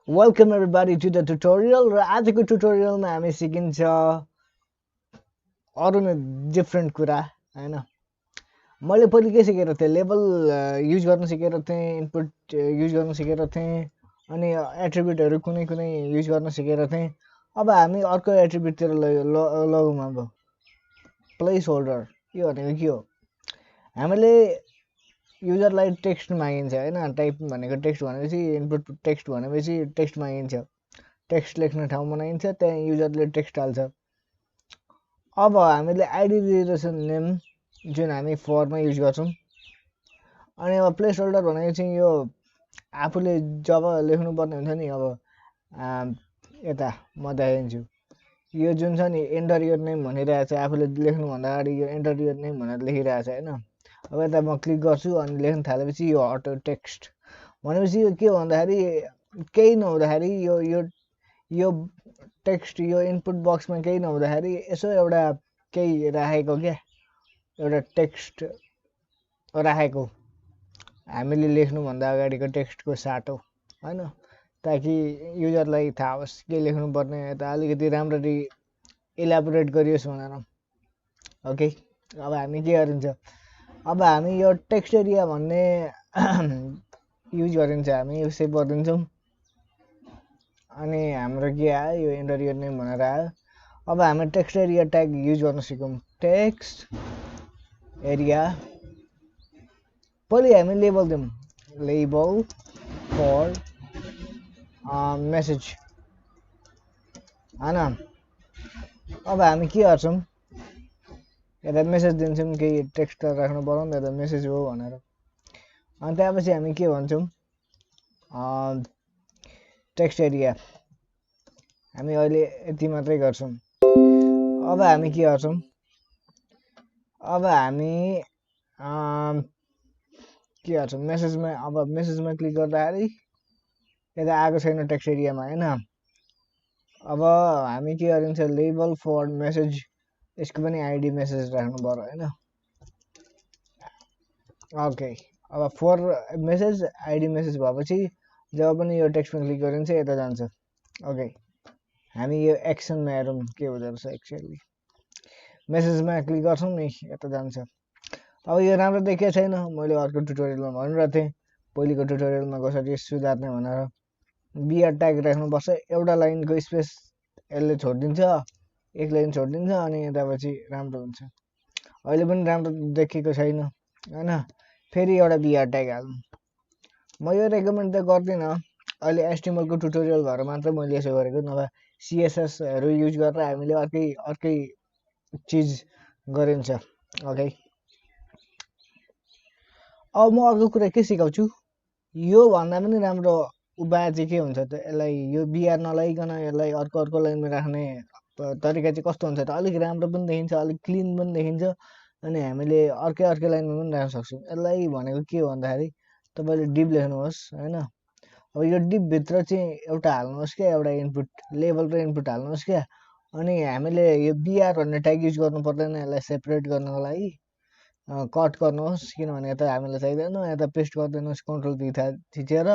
Welcome everybody to the tutorial र आजको ट्युटोरियलमा हामी सिकिन्छ अरु नै डिफरेन्ट कुरा हैन मैले पहिले के सिकेको थिएँ लेभल युज गर्न सिकेको थिएँ इनपुट युज गर्न सिकेको थिएँ अनि एट्रिब्युटहरु कुनै कुनै युज गर्न सिकेको थिएँ अब हामी अर्को एट्रिब्युट तिर लगौँ अब प्लेस होल्डर यो भनेको के हो हामीले युजरलाई टेक्स्ट मागिन्छ हैन टाइप भनेको टेक्स्ट भनेपछि इनपुट टेक्स्ट भनेपछि टेक्स्ट मागिन्छ टेक्स्ट लेख्ने ठाउँ बनाइन्छ त्यहाँ युजरले टेक्स्ट हाल्छ अब हामीले आइडी दिएको छ नेम जुन हामी फरमा युज गर्छौं अनि अब प्लेस होल्डर भनेको चाहिँ यो आफूले जब लेख्नु पर्ने हुन्छ नि अब यता म देखाइदिन्छु यो जुन छ नि एन्टर योर नेम भनिरहेछ आफूले लेख्नु भन्दा अगाडि यो एन्टर योर नेम भनेर लेखिरहेछ हैन अब यता म क्लिक गर्छु अनि लेख्न थालेपछि यो अटो टेक्स्ट भनेपछि यो के भन्दाखेरि केही नहुँदाखेरि यो टेक्स्ट यो इनपुट बक्समा केही नहुँदाखेरि यसो एउटा केही राखेको क्या एउटा टेक्स्ट राखेको हामीले लेख्नु भन्दा अगाडिको टेक्स्टको साटो हैन ताकि युजरलाई थाहा होस् के लेख्नु पर्ने यता अलिकति राम्ररी इलाबोरेट गरियोस् भनेर ओके अब हामी के गरिन्छ अब हामी यो टेक्स्ट एरिया भन्ने युज गरिन्छ हामी यो सेभ गरिदिन्छौँ अनि हाम्रो के आयो यो एन्टर योर नेम भनेर आयो अब हामी टेक्स्ट एरिया ट्याग युज गर्न सिकौँ टेक्स्ट एरिया पहिले हामी लेबल दिउँ लेबल फर मेसेज हैन अब हामी के गर्छौँ यता मेसेज दिन्छौँ केही टेक्स्ट राख्नु पर्यो नि त मेसेज हो भनेर अनि त्यसपछि हामी के भन्छौँ टेक्स्ट एरिया हामी अहिले यति मात्रै गर्छौँ अब हामी के गर्छौँ अब हामी के गर्छौँ मेसेजमा क्लिक गर्दाखेरि यता आएको छैन टेक्स्ट एरियामा हैन अब हामी के गरिन्छ लेबल फर मेसेज यसको पनि आइडी मेसेज राख्नु पर्यो हैन ओके अब फर मेसेज आइडी मेसेज भएपछि जब पनि यो टेक्स्टमा क्लिक गरिन्छ यता जान्छ ओके हामी यो एक्सनमा हेरौँ के हुँदो रहेछ एक्चुअली मेसेजमा क्लिक गर्छौँ नि यता जान्छ अब यो राम्रो देखिएको छैन मैले अर्को ट्युटोरियलमा भनिरहेको थिएँ पहिलेको ट्युटोरियलमा कसरी सुधार्ने भनेर बिआर ट्याग राख्नुपर्छ एउटा लाइनको स्पेस यसले छोडिदिन्छ एक लाइन छोडिदिन्छ अनि त्यसपछि राम्रो हुन्छ अहिले पनि राम्रो देखिएको छैन हैन फेरि एउटा बिआर ट्याग हाल्नु म यो रेकमेन्ड त गर्दिनँ अहिले एचटीएमएल को ट्युटोरियल भएर मात्र मैले यसो गरेको नभए सीएसएस हरु युज गरेर हामीले अर्कै चीज गरिन्छ ओके अब म अर्को कुरा के सिकाउँछु यो भन्दा पनि राम्रो उपाय चाहिँ के हुन्छ त यसलाई यो बिआर नलाइकन यसलाई अर्को लाइनमा राख्ने तरिका चाहिँ कस्तो हुन्छ त अलिक राम्रो पनि देखिन्छ अलिक क्लीन पनि देखिन्छ अनि हामीले अर्कै लाइनमा पनि राख्न सक्छौं यसलाई भनेको के हो भन्दाखेरि तपाईले डिप लेख्नुहोस् हैन अब यो डिप भित्र चाहिँ एउटा हाल्नुहोस् के एउटा इनपुट लेभल र इनपुट हाल्नुहोस् के अनि हामीले यो बिआर भन्ने ट्याग युज गर्नु पर्दैन यसलाई सेपरेट गर्नको लागि कट गर्नुहोस् किनभने यता हामीलाई चाहिदैन यता पेस्ट गरिदिनुहोस् कन्ट्रोल भी थिचेर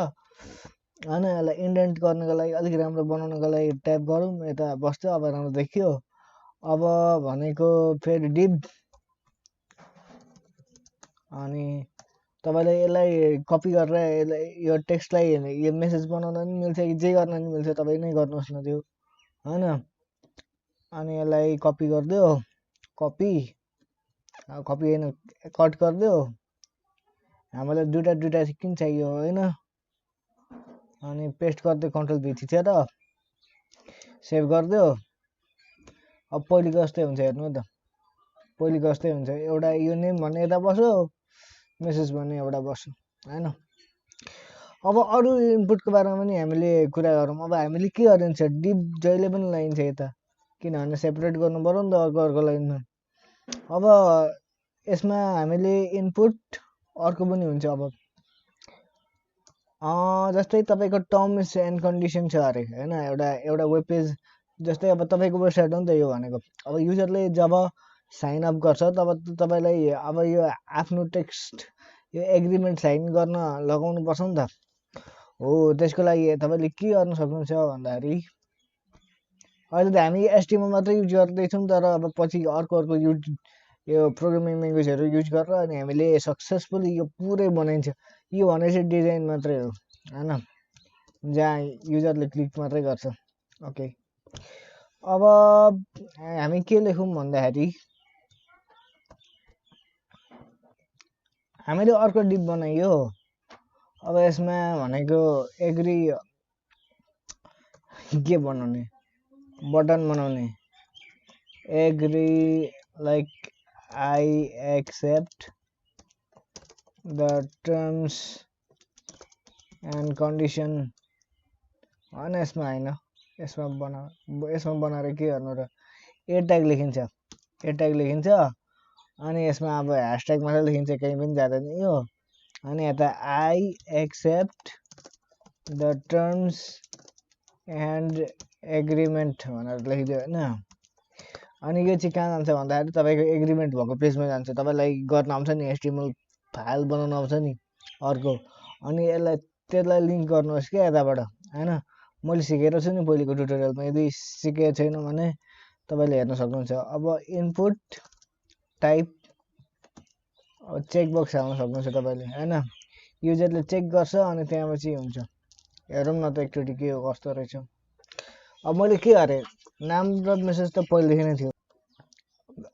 हैन यसलाई इन्डेन्ट गर्नको लागि अलिक राम्रो बनाउनको लागि ट्याप गरौँ यता बस्यो अब राम्रो देखियो अब भनेको फेरि डिप अनि तपाईले यसलाई कपी गरेर यो टेक्स्टलाई यो मेसेज बनाउन पनि मिल्छ कि जे गर्न पनि मिल्छ तपाई नै गर्नुहोस् न त्यो हैन अनि यसलाई कपी गर्दियो कपी हैन कट गर्दियो हामीलाई दुईटा किन चाहियो हैन अनि पेस्ट गर्दै कन्ट्रोल भी थिचेर सेभ गर्दियो अब पहिलेको जस्तै हुन्छ हेर्नु त पहिलेको जस्तै हुन्छ एउटा यो नेम भन्ने यता बस्यो मेसेज भन्ने एउटा बस्यो हैन अब अरु इनपुटको बारेमा पनि हामीले कुरा गरौँ अब हामीले के गरिन्छ डिप जहिले पनि लाइन्छ यता किनभने सेपरेट गर्नु पर्यो नि त अर्को लाइनमा अब यसमा हामीले इनपुट अर्को पनि हुन्छ अब जस्तै तपाईको टर्म्स एन्ड कन्डिसन छ अरे हैन एउटा वेब पेज जस्तै अब तपाईको वेबसाइट हो नि त यो भनेको अब युजरले जब साइन अप गर्छ तब तपाईलाई अब यो आफ्नो टेक्स्ट यो एग्रीमेन्ट साइन गर्न लगाउनु पर्छ नि त हो त्यसको लागि तपाईँले के गर्न सक्नुहुन्छ भन्दाखेरि अहिले त हामी एचटिएमएल मात्रै युज गर्दैछौँ तर अब पछि अर्को युज यो प्रोग्रामिङ ल्याङ्ग्वेजहरू युज गरेर अनि हामीले सक्सेसफुली यो पुरै बनाइन्छ यो भने चाहिँ डिजाइन मात्रै हो होइन जहाँ युजरले क्लिक मात्रै गर्छ ओके अब हामी के लेखौँ भन्दाखेरि हामीले अर्को डिप बनाइयो अब यसमा भनेको एग्री के बनाउने बटन बनाउने agree like I accept the terms and condition होइन यसमा होइन यसमा बनाएर के गर्नु र ए ट्याग लेखिन्छ अनि यसमा अब ह्यासट्याग मात्रै लेखिन्छ कहीँ पनि जाँदैन यो अनि यता I accept the terms and agreement भनेर लेखिदियो होइन अनि यो चाहिँ कहाँ जान्छ भन्दाखेरि तपाईँको एग्रिमेन्ट भएको पेजमा जान्छ तपाईँलाई गर्न आउँछ नि एचटिएमएल फाइल बनाउन आउँछ नि अर्को अनि त्यसलाई लिङ्क गर्नुहोस् क्या यताबाट होइन मैले सिकेको छु नि पहिलेको ट्युटोरियलमा यदि सिकेको छैन भने तपाईँले हेर्न सक्नुहुन्छ अब इनपुट टाइप चेक बक्स हाल्न सक्नुहुन्छ तपाईँले होइन युजरले चेक गर्छ अनि त्यहाँपछि हुन्छ हेरौँ न त एकचोटि के हो कस्तो रहेछ अब मैले के गरेँ नाम र मेसेज त पहिलेदेखि नै थियो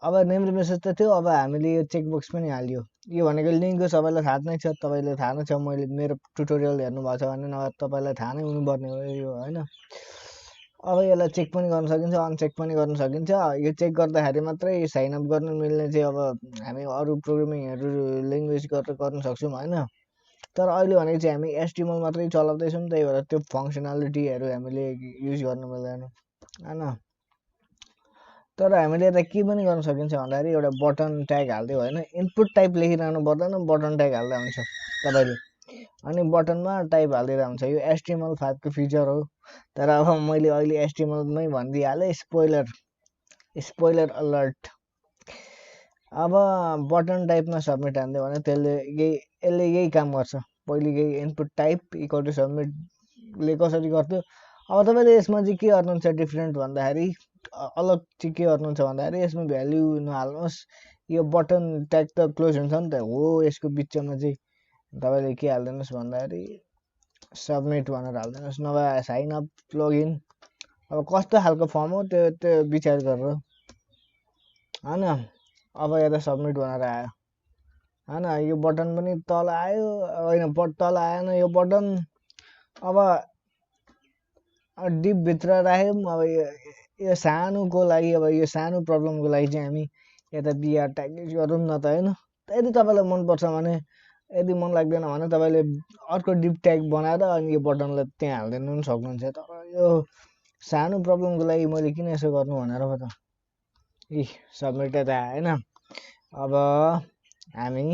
अब नेम र मेसेज त थियो अब हामीले यो चेक बक्स पनि हाल्यो यो भनेको लिङ्क हो सबैलाई थाहा नै छ तपाईँले थाहा नै छ मैले मेरो ट्युटोरियल हेर्नुभएको छ भने नभए तपाईँलाई थाहा नै हुनुपर्ने हो यो होइन अब यसलाई चेक पनि गर्न सकिन्छ अनचेक पनि गर्न सकिन्छ यो चेक गर्दाखेरि मात्रै साइन अप गर्न मिल्ने चाहिँ अब हामी अरू प्रोग्रामिङहरू ल्याङ्ग्वेज गरेर गर्न सक्छौँ होइन तर अहिले भनेको चाहिँ हामी एचटिएमएल मात्रै चलाउँदैछौँ त्यही भएर त्यो फङ्सनालिटीहरू हामीले युज गर्न मिल्दैन होइन तर हामीले यता के पनि गर्न सकिन्छ भन्दाखेरि एउटा बटन ट्याग हालिदियो होइन इनपुट टाइप लेखिरहनु पर्दैन बटन ट्याग हाल्दा हुन्छ तपाईँले अनि बटनमा टाइप हालिदिँदा हुन्छ यो HTML5 को फिचर हो तर अब मैले अहिले HTML मै भनिदिइहालेँ स्पोइलर अलर्ट अब बटन टाइपमा सबमिट हान्दियो भने यसले यही काम गर्छ पहिले यही इनपुट टाइप इक्वल टु सबमिटले कसरी गर्थ्यो अब तपाईँले यसमा चाहिँ के गर्नुहुन्छ डिफ्रेन्ट भन्दाखेरि अलग चाहिँ के गर्नुहुन्छ भन्दाखेरि यसमा भ्याल्यु नहाल्नुहोस् यो बटन ट्याग त क्लोज हुन्छ नि त हो यसको बिचमा चाहिँ तपाईँले के हाल्दिनुहोस् भन्दाखेरि सबमिट भनेर हाल्दिनुहोस् नभए साइन अप लगइन अब कस्तो खालको फर्म हो त्यो विचार गरेर होइन अब यता सबमिट भनेर आयो होइन यो बटन पनि तल आयो होइन तल आएन यो बटन अब डिपभित्र राख्यौँ अब यो सानोको लागि अब यो सानो प्रब्लमको लागि चाहिँ हामी यता बिआर ट्याग गरौँ न त होइन यदि तपाईँलाई मनपर्छ भने यदि मन लाग्दैन भने तपाईँले अर्को डिप ट्याग बनाएर अनि यो बटनलाई त्यहाँ हालिदिनु पनि सक्नुहुन्छ तर यो सानो प्रब्लमको लागि मैले किन यसो गर्नु भनेर पो त सबमिट यता होइन अब हामी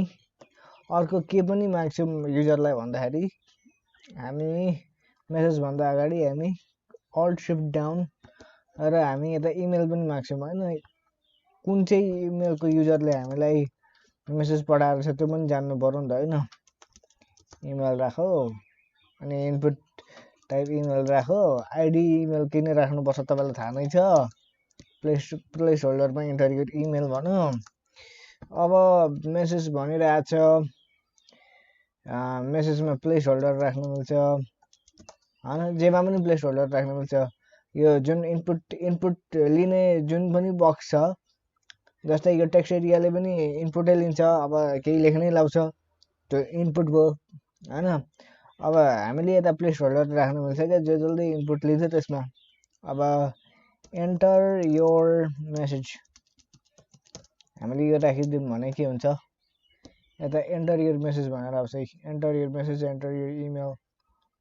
अर्को के पनि माग्छौँ युजरलाई भन्दाखेरि हामी मेसेज भन्दा अगाडि हामी अल्ट शिफ्ट डाउन र हामी यता इमेल पनि माग्छौँ होइन कुन चाहिँ इमेलको युजरले हामीलाई मेसेज पठाएर छ त्यो पनि जान्नु पर्यो नि त होइन इमेल राखौ अनि इनपुट टाइप इमेल राखौ आइडी इमेल किन राख्नुपर्छ तपाईँलाई थाहा नै छ प्लेस होल्डरमा इन्टर यो इमेल भनौँ अब मेसेज भनिरहेछ मेसेजमा प्लेस होल्डर राख्नु मिल्छ होइन जेमा पनि प्लेस होल्डर राख्नु मिल्छ यो जुन इनपुट लिने जुन पनि बक्स छ जस्तै यो टेक्स्ट एरियाले पनि इनपुटै लिन्छ अब केही लेख्नै लाउँछ त्यो इनपुट भयो होइन अब हामीले यता प्लेस होल्डर राख्नु मिल्छ क्या जो जसले इनपुट लिन्छ त्यसमा अब एन्टर योर मेसेज हामीले यो राखिदिउँ भने के हुन्छ यता एन्टर योर मेसेज भनेर आउँछ enter your message enter your email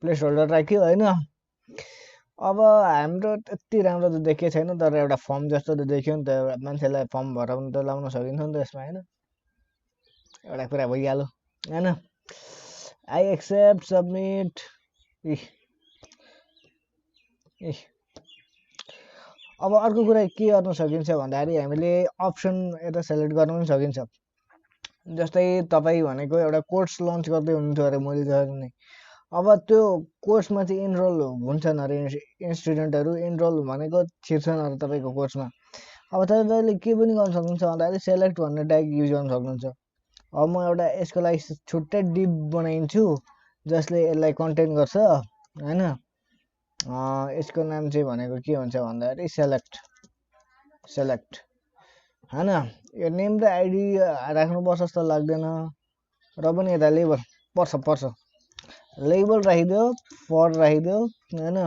place holder राख्यो होइन अब हाम्रो त्यति राम्रो त देखिएको छैन तर एउटा फर्म जस्तो त देखियो नि त मान्छेलाई फर्म भराउनु त लाउन सकिन्छ नि त यसमा होइन एउटा कुरा भइहाल्यो होइन आई एक्सेप्ट सबमिट अब अर्को कुरा के गर्न सकिन्छ भन्दाखेरि हामीले अप्सन यता सेलेक्ट गर्न पनि सकिन्छ जस्तै तपाईँ भनेको एउटा कोर्स लन्च गर्दै हुनुहुन्थ्यो अरे मैले नै अब त्यो कोर्समा चाहिँ इनरोल हुन्छन् अरे स्टुडेन्टहरू इनरोल भनेको छिर्छन् अरे तपाईँको कोर्समा। अब तपाईँले के पनि गर्न सक्नुहुन्छ भन्दाखेरि सेलेक्ट भन्ने ट्याग युज गर्न सक्नुहुन्छ। अब म एउटा यसको लागि छुट्टै डिप बनाइदिन्छु जसले यसलाई कन्टेन गर्छ होइन। यसको नाम चाहिँ भनेको के हुन्छ भन्दाखेरि सेलेक्ट होइन। यो नेम र आइडी राख्नुपर्छ जस्तो लाग्दैन र पनि यता लेबल पर्छ लेबल राखिदियो, फर राखिदियो होइन,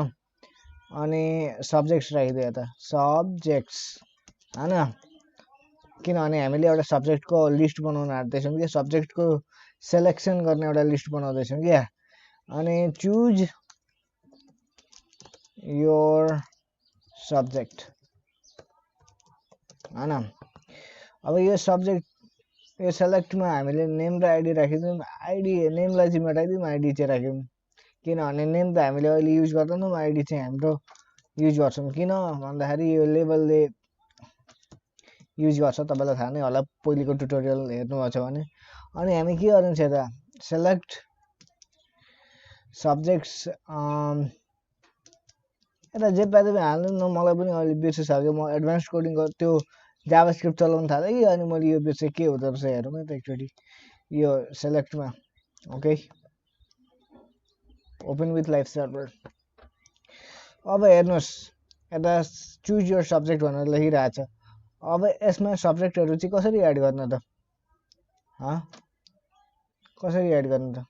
अनि सब्जेक्ट्स राखिदियो यता सब्जेक्ट्स होइन। किनभने हामीले एउटा सब्जेक्टको लिस्ट बनाउन आँट्दैछौँ कि सब्जेक्टको सेलेक्सन गर्ने एउटा लिस्ट बनाउँदैछौँ क्या। अनि चुज योर सब्जेक्ट होइन। अब यो सब्जेक्ट यो सेलेक्टमा हामीले नेम र आइडी राखिदिउँ, आइडी नेमलाई चाहिँ मेटाइदिउँ, आइडी चाहिँ राख्यौँ। किनभने नेम त हामीले अहिले युज गर्दैनौँ, आइडी चाहिँ हाम्रो युज गर्छौँ। किन भन्दाखेरि यो लेबलले युज गर्छ, तपाईँलाई थाहा नै होला पहिलेको ट्युटोरियल हेर्नुभएको छ भने। अनि हामी के गरिन्छ त सेलेक्ट सब्जेक्ट्स यता जे पाए तपाईँ हाल्नु न, मलाई पनि अहिले बिर्सिसक्यो। म एडभान्स कोडिङ त्यो जाभास्क्रिप्ट चलाउनु थालेँ कि अनि मैले यो बिर्सेँ के हुँदो रहेछ हेरौँ है त एकचोटि यो सेलेक्टमा। Okay open with live server. अब हेर्नुहोस् यता चुज योर सब्जेक्ट भनेर लेखिरहेछ। अब यसमा सब्जेक्टहरू चाहिँ कसरी एड गर्न त कसरी एड गर्नु त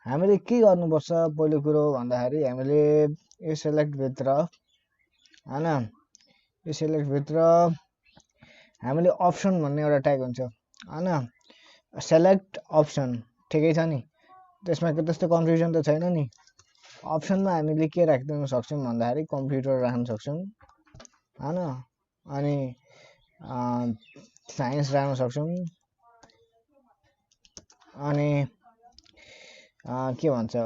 हामीले के गर्नुपर्छ पहिलो कुरो भन्दाखेरि हामीले यो सेलेक्टभित्र होइन, यो सेलेक्टभित्र हामीले अप्सन भन्ने एउटा ट्याग हुन्छ होइन, सेलेक्ट अप्सन ठिकै छ नि, त्यसमा त्यस्तो कन्फ्युजन त छैन नि। अप्सनमा हामीले के राखिदिन सक्छौँ भन्दाखेरि कम्प्युटर राख्न सक्छौँ होइन, अनि साइन्स राख्न सक्छौँ, अनि के भन्छ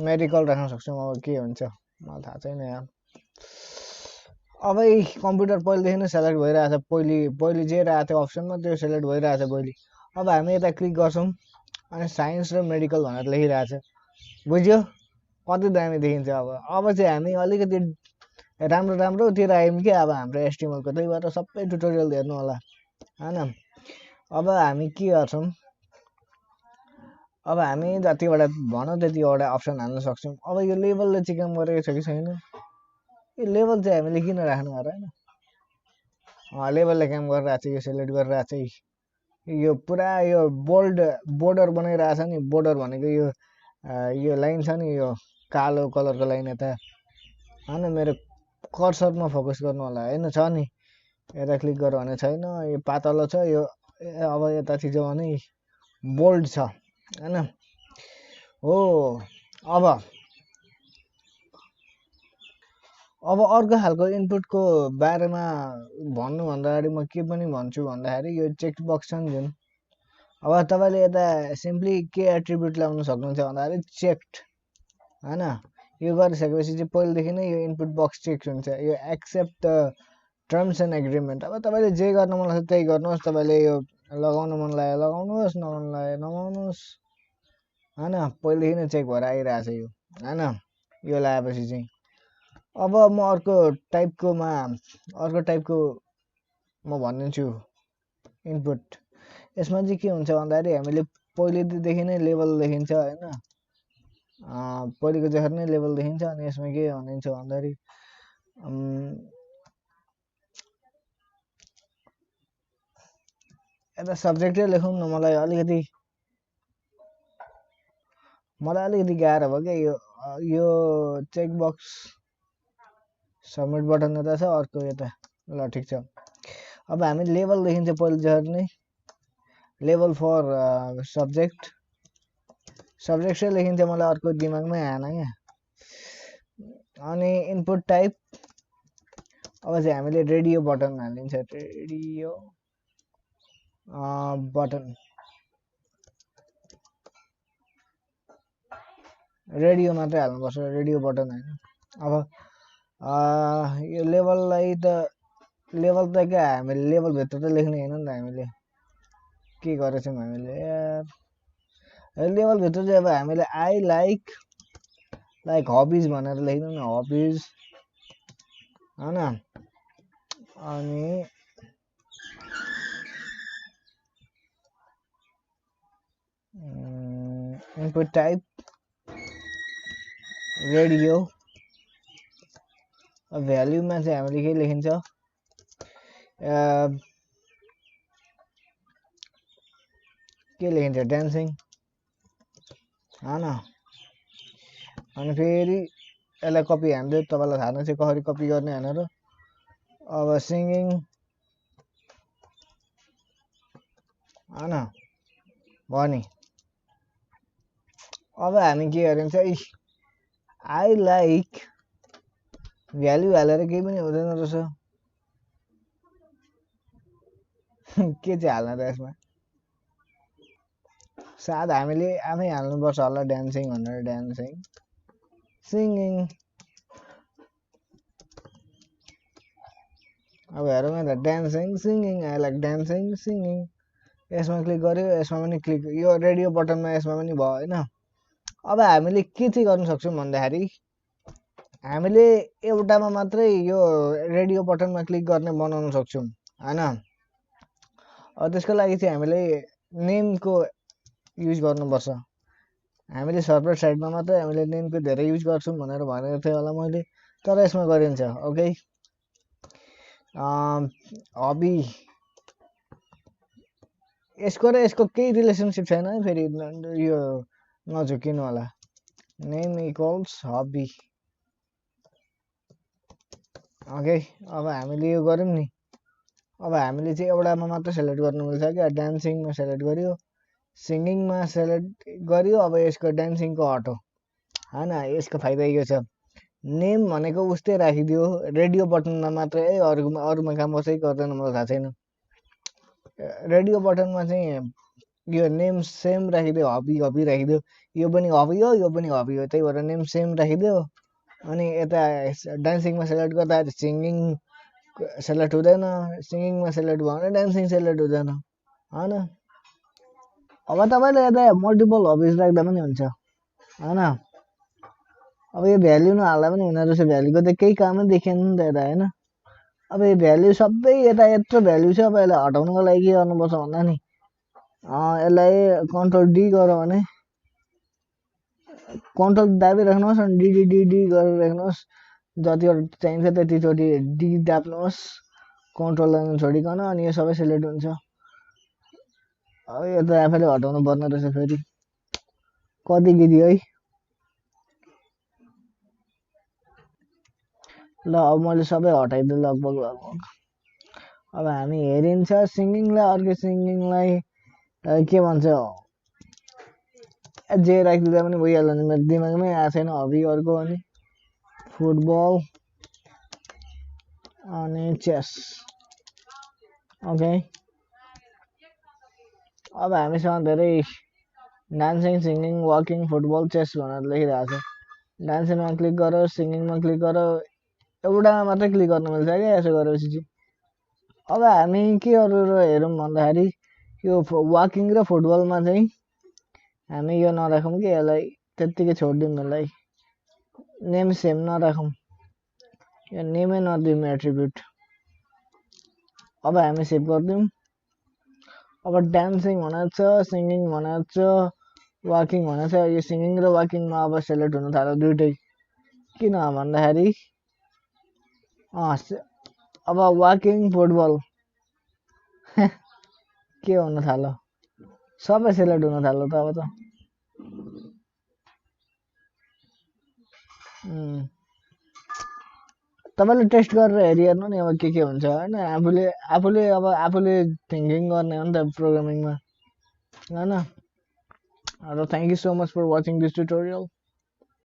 मेडिकल राख्न सक्छौँ। अब के हुन्छ मलाई थाहा छैन यार। अब कम्प्युटर पहिलेदेखि नै सेलेक्ट भइरहेछ, पहिले जे रहेको थियो अप्सनमा त्यो सेलेक्ट भइरहेछ पहिले। अब हामी यता क्लिक गर्छौँ अनि साइन्स र मेडिकल भनेर लेखिरहेछ, बुझ्यो कति दामी देखिन्छ। अब चाहिँ हामी अलिकति राम्रोतिर आयौँ कि अब हाम्रो एचटिएमएलको, त्यही भएर सबै ट्युटोरियल हेर्नु होला होइन। अब हामी के गर्छौँ, अब हामी जतिवटा भनौँ त्यतिवटा अप्सन हाल्न सक्छौँ। अब यो लेबलले चाहिँ काम गरेको छ कि छैन, यो लेबल चाहिँ हामीले किन राख्नु अरे होइन, लेबलले काम गरिरहेको छ, यो सेलेक्ट गरिरहेको छ। यो पुरा यो बोर्डर बनाइरहेछ नि, बोर्डर भनेको यो लाइन छ नि, यो कालो कलरको लाइन यता होइन। मेरो कर्सरमा फोकस गर्नु होला होइन, छ नि यता क्लिक गर्यो भने छैन, यो पातलो छ यो। अब यता थिच्यो भने बोल्ड छ होइन हो। अब अर्को खालको इनपुटको बारेमा भन्नुभन्दा अगाडि म के पनि भन्छु भन्दाखेरि यो चेक बक्स छ नि जुन, अब तपाईँले यता सिम्पली के एट्रिब्युट ल्याउन सक्नुहुन्छ भन्दाखेरि चेक्ड होइन। यो गरिसकेपछि चाहिँ पहिलेदेखि नै यो इनपुट बक्स चेक हुन्छ, यो accept the terms and agreement. अब तपाईँले जे गर्न मन लाग्छ त्यही गर्नुहोस्, तपाईँले यो लगाउन मन लाग्यो लगाउनुहोस्, नमन लाग्यो नलाउनुहोस् होइन। पहिलेदेखि नै चेक भएर आइरहेछ यो होइन, यो लगाएपछि चाहिँ। अब म अर्को टाइपको म भनिदिन्छु इनपुट। यसमा चाहिँ के हुन्छ भन्दाखेरि हामीले पहिलेदेखि नै लेभल देखिन्छ होइन, पहिलेको जसरी नै लेभल देखिन्छ। अनि यसमा के भनिदिन्छ भन्दाखेरि यता सब्जेक्टै लेखौँ न, मलाई अलिकति गाह्रो भयो क्या यो चेक बक्स। सबमिट बटन यता छ, अर्को यता, ल ठिक छ। अब हामी लेभल देखिन्छ पहिले जसरी नै, लेभल फर सब्जेक्टै लेखिन्छ, मलाई अर्को दिमागमै आएन क्या। अनि इनपुट टाइप अब चाहिँ हामीले रेडियो बटन हालिदिन्छ, रेडियो बटन, रेडियो मात्रै हाल्नुपर्छ, रेडियो बटन होइन। अब यो लेभललाई त क्या हामीले लेभलभित्र त लेख्ने होइन नि त हामीले, के गरेछौँ हामीले यार लेभलभित्र चाहिँ अब हामीले आई लाइक हबिज भनेर लेख्नु न हबिज हैन अनि इनपुट टाइप रेडियो भ्याल्युमा चाहिँ हामीले के लेखिन्छ के लेखिन्छ डान्सिङ हैन अनि फेरि यसलाई कपी हान्दै तपाईलाई थाहा नै छ कसरी कपी गर्ने भनेर अब सिंगिङ हैन भने अब हामी के गरिन्छ आई लाइक भ्याल्यु हालेर केही पनि हुँदैन रहेछ के चाहिँ हाल्न त यसमा सायद हामीले आफै हाल्नुपर्छ होला डान्सिङ भनेर डान्सिङ सिंगिङ अब हेरौँ न dancing singing I like dancing singing यसमा क्लिक गर्यो यसमा पनि क्लिक यो रेडियो बटनमा यसमा पनि भयो हैन अब हामीले के चाहिँ गर्न सक्छौँ भन्दाखेरि हामीले एउटामा मात्रै यो रेडियो बटनमा क्लिक गर्ने बनाउन सक्छौँ हैन त्यसको लागि चाहिँ हामीले नेमको युज गर्नुपर्छ हामीले सर्भर साइडमा मात्रै हामीले नेमको धेरै युज गर्छौँ भनेर भनेको थिएँ होला मैले तर यसमा गरिन्छ ओके हबी यसको र यसको केही रिलेसनशिप छैन है फेरि यो नझुकिनु होला नेम इक्वल्स हबी ओके अब हामीले यो गर्यौं नि अब हामीले चाहिँ एउटामा मात्र सेलेक्ट गर्नु मिल्छ क्या डान्सिङमा सेलेक्ट गर्यो सिंगिङमा सेलेक्ट गर्यो अब यसको डान्सिङको हटो हैन यसको फाइदा यो छ नेम भनेको उस्तै राखिदियो रेडियो बटनमा मात्रै है अरुमा काम गर्छ गर्दैन मलाई थाहा छैन रेडियो बटनमा चाहिँ यो नेम सेम राखिदियो हबी हबी राखिदियो यो पनि हबी हो यो पनि हबी हो त्यही भएर नेम सेम राखिदियो अनि यता डान्सिङमा सेलेक्ट गर्दा सिंगिङ सेलेक्ट हुँदैन सिंगिङमा सेलेक्ट भयो भने डान्सिङ सेलेक्ट हुँदैन हैन अब तपाईले यता मल्टिपल हबिज राख्दा पनि हुन्छ हैन अब यो भ्याल्यु नहाल्दा पनि हुने रहेछ भ्याल्युको त केही कामै देखिएन नि त यता हैन अब यो भ्याल्यु सबै यता यत्रो भ्याल्यु छ अब यसलाई हटाउनको लागि के गर्नुपर्छ भन्दा नि यसलाई कन्ट्रोल डी गरौँ भने कन्ट्रोल दाबिराख्नुहोस् अनि डी गरेर राख्नुहोस् जतिवटा चाहिन्छ त्यतिचोटि डी दाब्नुहोस् कन्ट्रोल गर्न छोडिकन अनि यो सबै सिलेक्ट हुन्छ अब यो त आफैले हटाउनु पर्ने रहेछ फेरि कति गिरी है ल अब मैले सबै हटाइदिएँ लगभग अब हामी हेरिन्छ सिंगिङलाई अर्को सिंगिङलाई के भन्छ जे राखिदिँदा पनि भइहाल्यो नि मेरो दिमागमै आएको छैन हबी अर्को अनि फुटबल अनि चेस ओके अब हामीसँग धेरै dancing singing walking football chess भनेर लेखिरहेको छ डान्सिङमा क्लिक गर सिंगिङमा क्लिक गर एउटामा मात्रै क्लिक गर्न मिल्छ क्या यसो गरेपछि अब हामी के गरेर हेरौँ भन्दाखेरि यो वाकिङ र फुटबलमा चाहिँ हामी यो नराखौँ कि यसलाई त्यत्तिकै छोडिदिउँ यसलाई नेम सेम नराखौँ यो नेमै नदिउँ एट्रिब्युट अब हामी सेभ गरिदिउँ अब डान्सिङ भनेको छ सिंगिङ भनेको छ वाकिङ भनेको छ यो सिंगिङ र वाकिङमा अब सेलेक्ट हुन थाल्यो दुइटै किन भन्दाखेरि अब वाकिङ फुटबल के हुन थाल्यो सबै सेलेक्ट हुन थाल्यो त अब त तपाईले टेस्ट गरेर हेरिहेर्नु नि अब के हुन्छ हैन आफूले अब आफूले थिंकिङ गर्ने हो नि त प्रोग्रामिङमा हैन र thank you so much for watching this tutorial